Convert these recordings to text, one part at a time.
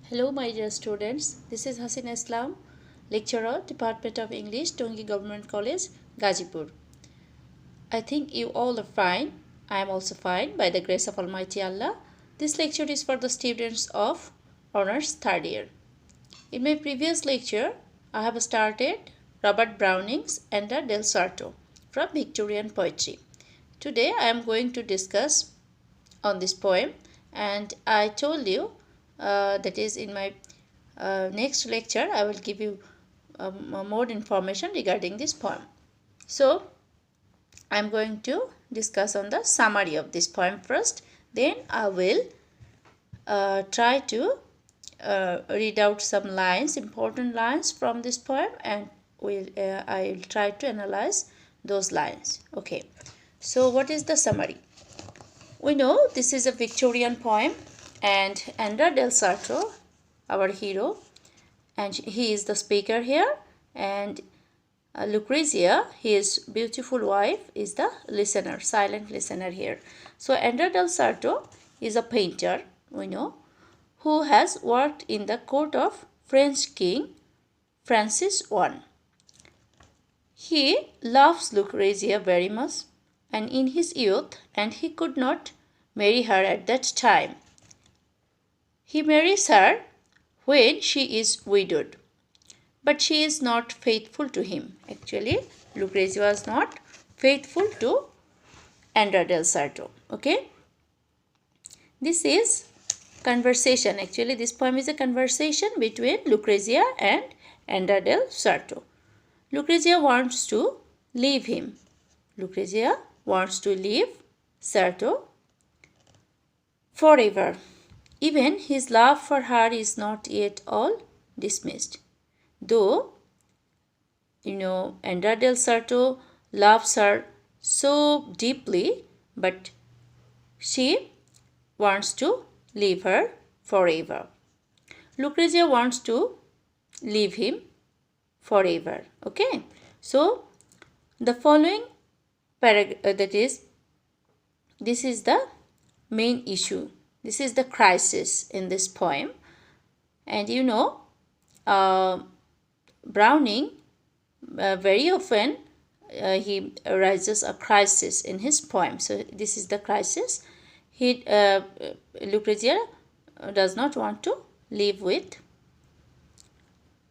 Hello my dear students, this is Hasina Islam, lecturer, Department of English, Tongi Government College, Gazipur. I think you all are fine. I am also fine by the grace of Almighty Allah. This lecture is for the students of Honours 3rd year. In my previous lecture, I have started Robert Browning's Andrea DelSarto from Victorian poetry. Today I am going to discuss on this poem, and I told you that is in my next lecture I will give you more information regarding this poem. So I am going to discuss on the summary of this poem first, then I will try to read out some lines, important lines from this poem, and I will try to analyze those lines. Okay, so what is the summary? We know this is a Victorian poem, and Andrea DelSarto, our hero, and he is the speaker here, and Lucrezia, his beautiful wife, is the listener, silent listener here. So Andrea DelSarto is a painter, we know, who has worked in the court of French King Francis I. He loves Lucrezia very much, and in his youth, and he could not marry her at that time. He marries her when she is widowed, but she is not faithful to him. Actually, Lucrezia was not faithful to Andrea DelSarto. Okay, this is conversation. Actually, this poem is a conversation between Lucrezia and Andrea DelSarto. Lucrezia wants to leave him. Lucrezia wants to leave Sarto forever. Even his love for her is not yet all dismissed. Though, Andrea DelSarto loves her so deeply, but she wants to leave her forever. Lucrezia wants to leave him forever. Okay, so the following paragraph, this is the main issue. This is the crisis in this poem. And Browning very often he raises a crisis in his poem. So this is the crisis. Lucrezia does not want to live with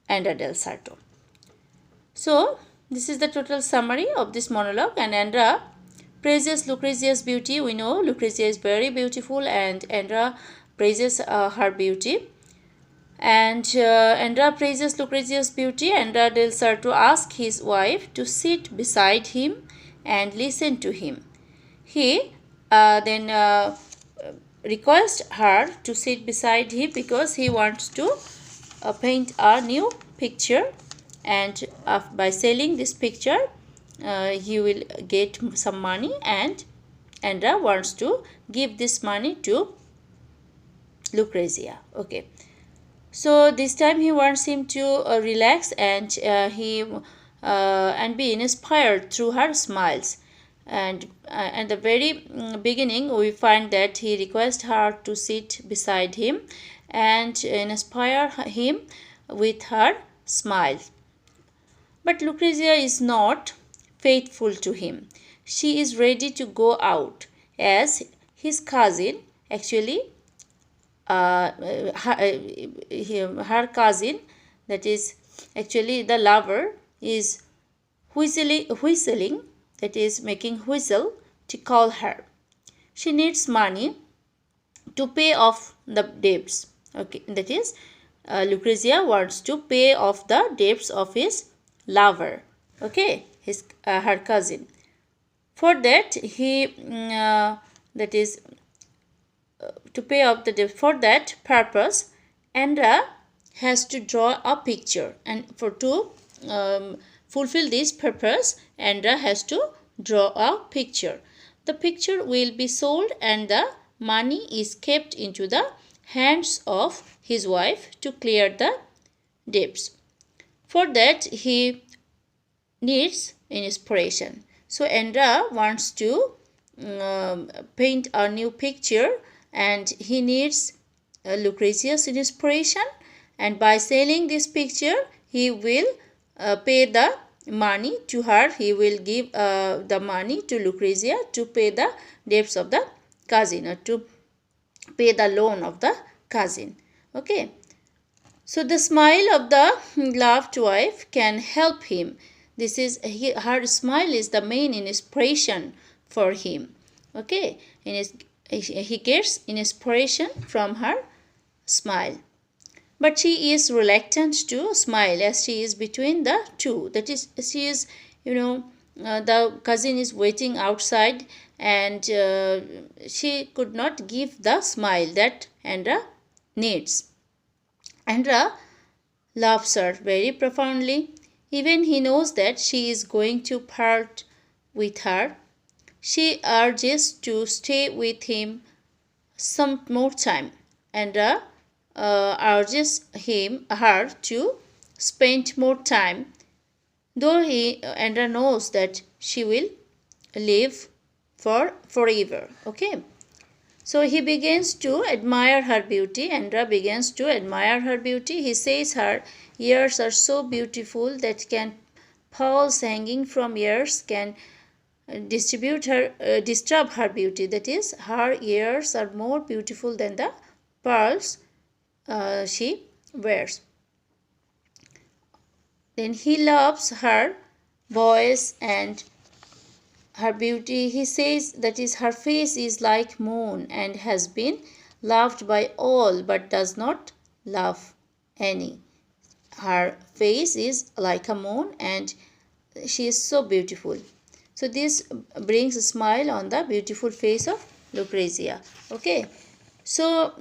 Andrea DelSarto. So this is the total summary of this monologue, and Andrea praises Lucrezia's beauty. We know Lucrezia is very beautiful, and Andrea praises her beauty. And Andrea praises Lucrezia's beauty. Andrea DelSarto asks his wife to sit beside him and listen to him. He then requests her to sit beside him because he wants to paint a new picture, and by selling this picture he will get some money, and Andrea wants to give this money to Lucrezia. Okay, so this time he wants him to relax and and be inspired through her smiles. And at the very beginning we find that he requests her to sit beside him and inspire him with her smile. But Lucrezia is not faithful to him. She is ready to go out, as his cousin, actually her cousin, that is actually the lover, is whistling, that is making whistle to call her. She needs money to pay off the debts. Okay, that is Lucrezia wants to pay off the debts of his lover. Okay, her cousin. For that to pay off the debt. For that purpose, Andrea has to draw a picture, and to fulfill this purpose, Andrea has to draw a picture. The picture will be sold, and the money is kept into the hands of his wife to clear the debts. For that, he needs inspiration. So Andrea wants to paint a new picture, and he needs Lucrezia's inspiration, and by selling this picture he will pay the money to her. He will give the money to Lucrezia to pay the debts of the cousin, or to pay the loan of the cousin. Okay, so the smile of the loved wife can help him. Her smile is the main inspiration for him. Okay, he gets inspiration from her smile. But she is reluctant to smile, as she is between the two. That is, she is, the cousin is waiting outside, and she could not give the smile that Andrea needs. Andrea loves her very profoundly. Even he knows that she is going to part with her. She urges to stay with him some more time. Andrea urges her to spend more time, though Andrea knows that she will live forever. Okay, so he begins to admire her beauty. Andrea begins to admire her beauty. He says her ears are so beautiful that pearls hanging from ears can disturb her beauty. That is, her ears are more beautiful than the pearls she wears. Then he loves her voice and her beauty. He says that is, her face is like moon and has been loved by all but does not love any. Her face is like a moon and she is so beautiful. So this brings a smile on the beautiful face of Lucrezia. Okay, so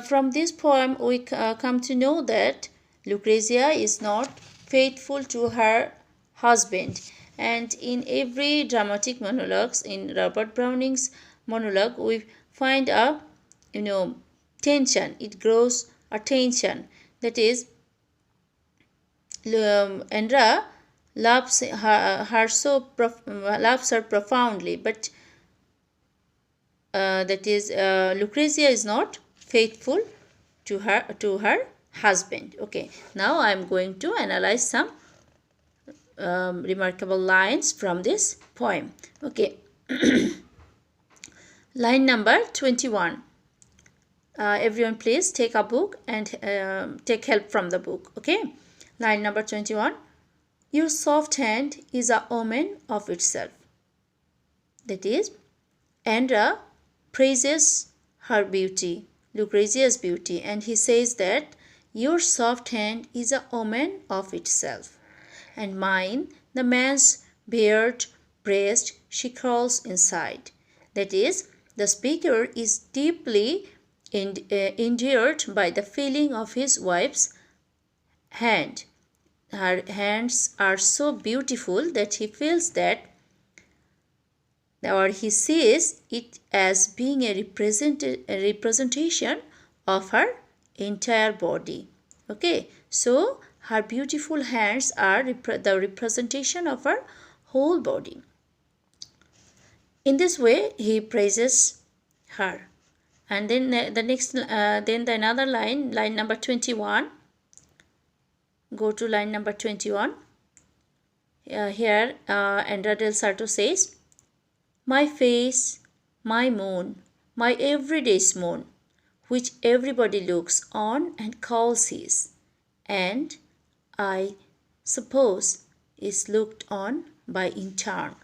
from this poem we come to know that Lucrezia is not faithful to her husband. And in every dramatic monologues, in Robert Browning's monologue, we find a tension. It grows a tension. That is, Andrea loves her profoundly, but Lucrezia is not faithful to her husband. Okay, now I am going to analyze some remarkable lines from this poem. Okay, line number 21. Everyone please take a book and take help from the book. Okay, line number 21. Your soft hand is a omen of itself. That is, Andrea praises her beauty, Lucrezia's beauty, and he says that your soft hand is a omen of itself. And mine, the man's bared breast, she crawls inside. That is, the speaker is deeply endeared by the feeling of his wife's hand. Her hands are so beautiful that he feels that, or he sees it as being a representation of her entire body. Okay, so her beautiful hands are the representation of her whole body. In this way, he praises her. And then another line, line number 21. Go to line number 21. Here, Andrea DelSarto says, my face, my moon, my everyday moon, which everybody looks on and calls his, and I suppose is looked on by in turn.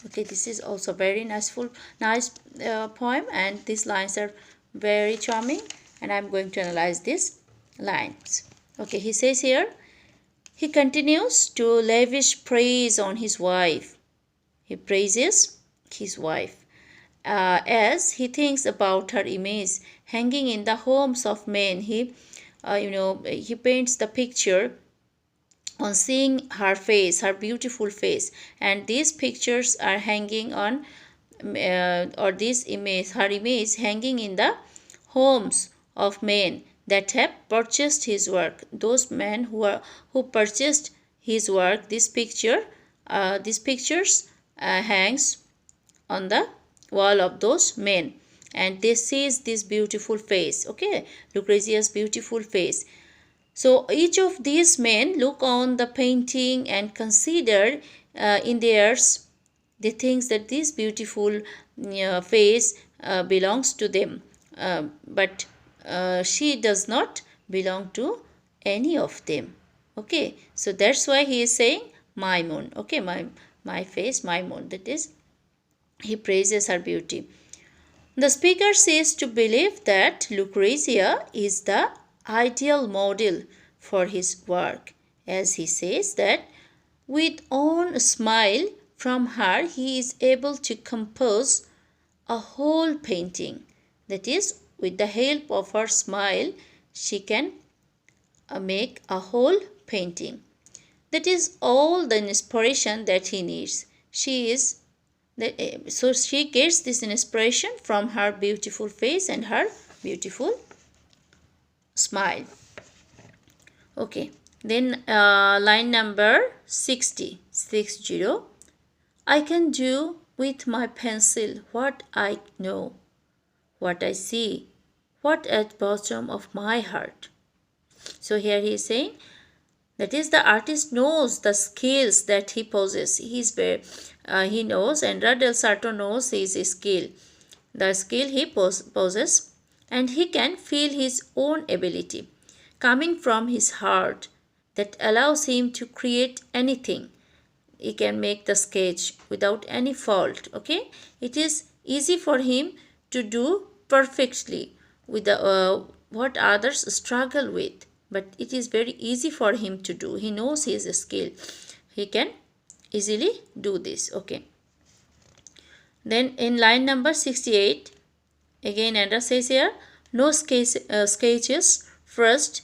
Okay, this is also very nice poem, and these lines are very charming, and I'm going to analyze these lines. Okay, he says here, he continues to lavish praise on his wife. He praises his wife as he thinks about her image hanging in the homes of men. He paints the picture on seeing her face, her beautiful face, and these pictures are hanging on, or this image, her image, hanging in the homes of men that have purchased his work. Those men who purchased his work, these pictures hangs on the wall of those men, and they sees this beautiful face, okay, Lucrezia's beautiful face. So each of these men look on the painting and consider in theirs they think that this beautiful face belongs to them, but she does not belong to any of them. Okay, so that's why he is saying my moon. Okay, my face, my moon. That is, he praises her beauty. The speaker says to believe that Lucrezia is the ideal model for his work, as he says that with one smile from her he is able to compose a whole painting. That is, with the help of her smile, she can make a whole painting. That is all the inspiration that he needs. So she gets this inspiration from her beautiful face and her beautiful smile. Okay, then line number 60. I can do with my pencil what I know, what I see, what at bottom of my heart. So here he is saying that is, the artist knows the skills that he possesses. He knows, and DelSarto knows his skill, the skill he possesses, and he can feel his own ability coming from his heart that allows him to create anything. He can make the sketch without any fault. Okay, it is easy for him to do perfectly with what others struggle with, but it is very easy for him to do. He knows his skill, he can easily do this. Okay, then in line number 68, again Andrea says here, no sketches first,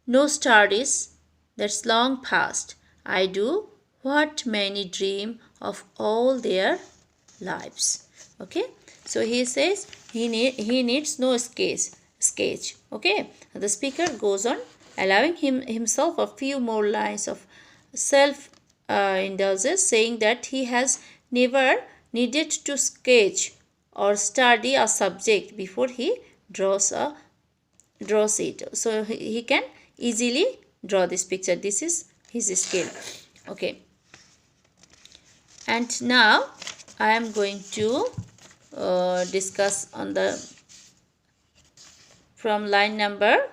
no studies, that's long past. I do what many dream of all their lives. Okay, so he says he needs no sketch. Okay, the speaker goes on allowing himself a few more lines of self indulgence, saying that he has never needed to sketch or study a subject before he draws it. So he can easily draw this picture. This is his skill. Okay, and now I am going to discuss on the from line number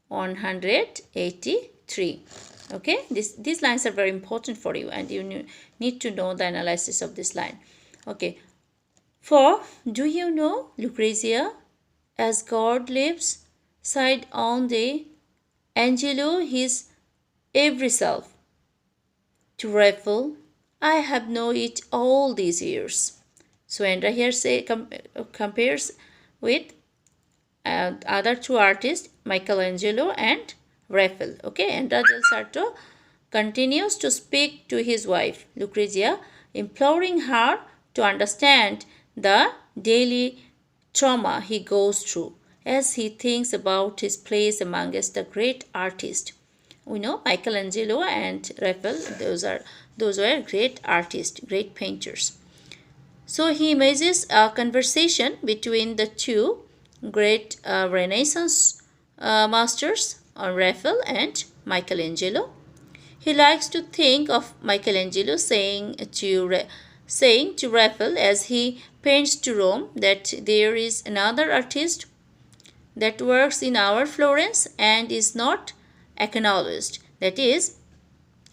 183. Okay, these lines are very important for you, and you need to know the analysis of this line. Okay, for do you know, Lucrezia, as God lives, sighed on the Angelo his every self. To Raphael, I have known it all these years. So Andrea here compares with other two artists, Michelangelo and Raphael. Okay, and DelSarto continues to speak to his wife, Lucrezia, imploring her to understand the daily trauma he goes through as he thinks about his place amongst the great artists. We know Michelangelo and Raphael, those were great artists, great painters. So he imagines a conversation between the two great Renaissance masters, Raphael and Michelangelo. He likes to think of Michelangelo saying to Raphael as he paints to Rome that there is another artist that works in our Florence and is not acknowledged. That is,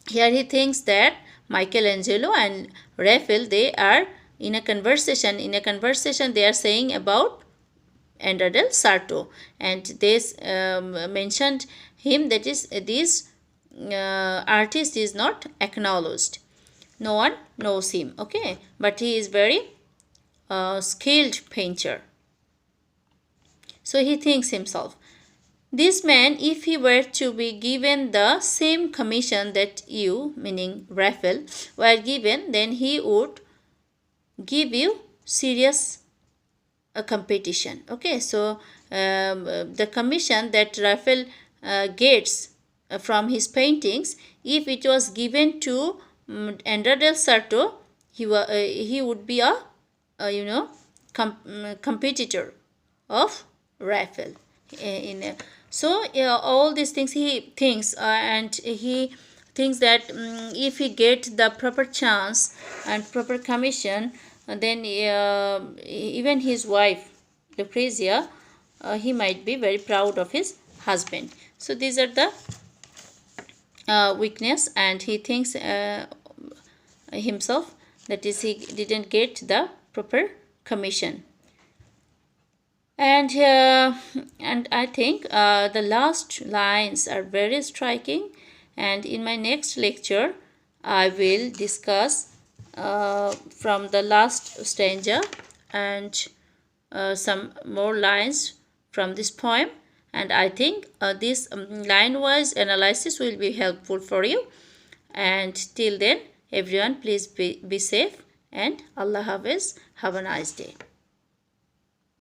here he thinks that Michelangelo and Raphael, they are in a conversation. In a conversation, they are saying about Andrea DelSarto, and they mentioned him, that is, this artist is not acknowledged. No one knows him. Okay, but he is very skilled painter. So he thinks himself, this man, if he were to be given the same commission that you, meaning Raphael, were given, then he would give you serious competition. Okay, so the commission that Raphael gets from his paintings, if it was given to Andrea DelSarto, he would be a competitor of rifle. So all these things he thinks, and he thinks that if he get the proper chance and proper commission, then even his wife Lucrezia, he might be very proud of his husband. So these are the weakness, and he thinks himself, that is, he didn't get the proper commission. And I think the last lines are very striking, and in my next lecture I will discuss from the last stanza and some more lines from this poem. And I think this line wise analysis will be helpful for you. And till then, everyone, please be safe, and Allah Hafiz. Have a nice day.